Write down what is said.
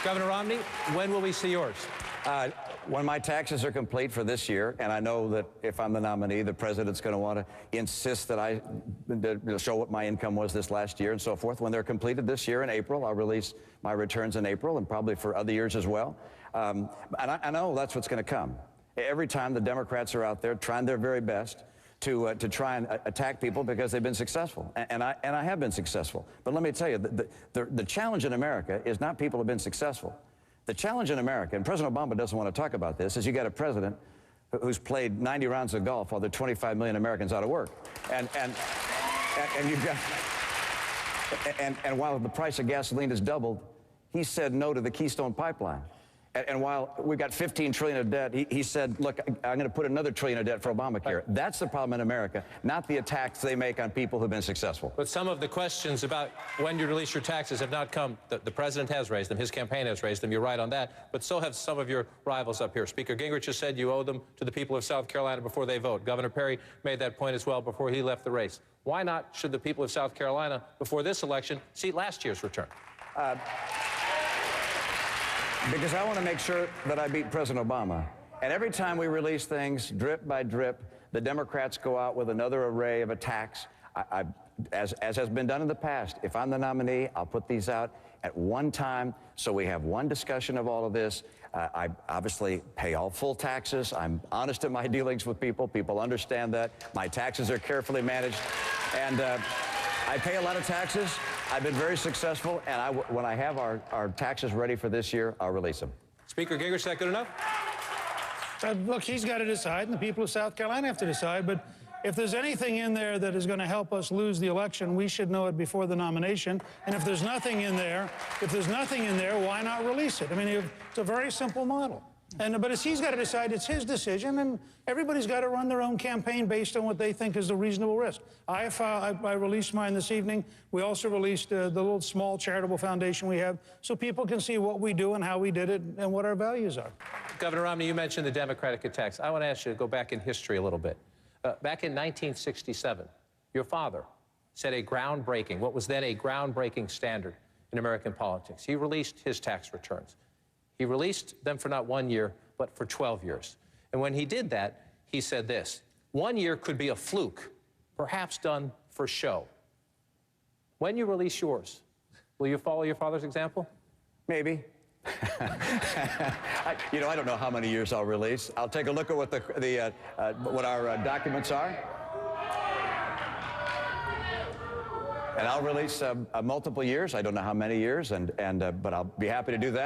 Governor Romney, when will we see yours? When my taxes are complete for this year, and I know that if I'm the nominee, the president's going to want to insist that I show what my income was this last year and so forth. When they're completed this year in April, I'll release my returns in April and probably for other years as well. And I know that's what's going to come. Every time the Democrats are out there trying their very best to try and attack people because they've been successful. And I have been successful. But let me tell you, the challenge in America is not people who have been successful. The challenge in America, and President Obama doesn't want to talk about this, is you got a president who's played 90 rounds of golf while there are 25 million Americans out of work. And you've got, and while the price of gasoline has doubled, he said no to the Keystone Pipeline. And while we've got $15 trillion of debt, he said, look, I'm going to put another $1 trillion of debt for Obamacare. That's the problem in America, not the attacks they make on people who've been successful. But some of the questions about when you release your taxes have not come. The president has raised them. His campaign has raised them. You're right on that. But so have some of your rivals up here. Speaker Gingrich has said you owe them to the people of South Carolina before they vote. Governor Perry made that point as well before he left the race. Why not should the people of South Carolina, before this election, see last year's return? Because I want to make sure that I beat President Obama. And every time we release things, drip by drip, the Democrats go out with another array of attacks. As has been done in the past, if I'm the nominee, I'll put these out at one time so we have one discussion of all of this. I obviously pay all full taxes. I'm honest in my dealings with people. People understand that. My taxes are carefully managed. And I pay a lot of taxes. I've been very successful, and when I have our taxes ready for this year, I'll release them. Speaker Gingrich, is that good enough? Look, he's got to decide, and the people of South Carolina have to decide. But if there's anything in there that is going to help us lose the election, we should know it before the nomination. And if there's nothing in there, why not release it? I mean, it's a very simple model. But he's got to decide. It's his decision, and everybody's got to run their own campaign based on what they think is the reasonable risk. I released mine this evening. We also released the little small charitable foundation we have so people can see what we do and how we did it and what our values are. Governor Romney, you mentioned the Democratic attacks. I want to ask you to go back in history a little bit. Back in 1967, your father set a groundbreaking, what was then a groundbreaking standard in American politics. He released his tax returns. He released them for not 1 year, but for 12 years. And when he did that, he said this: 1 year could be a fluke, perhaps done for show. When you release yours, will you follow your father's example? Maybe. I don't know how many years I'll release. I'll take a look at what our documents are. And I'll release multiple years. I don't know how many years, but I'll be happy to do that.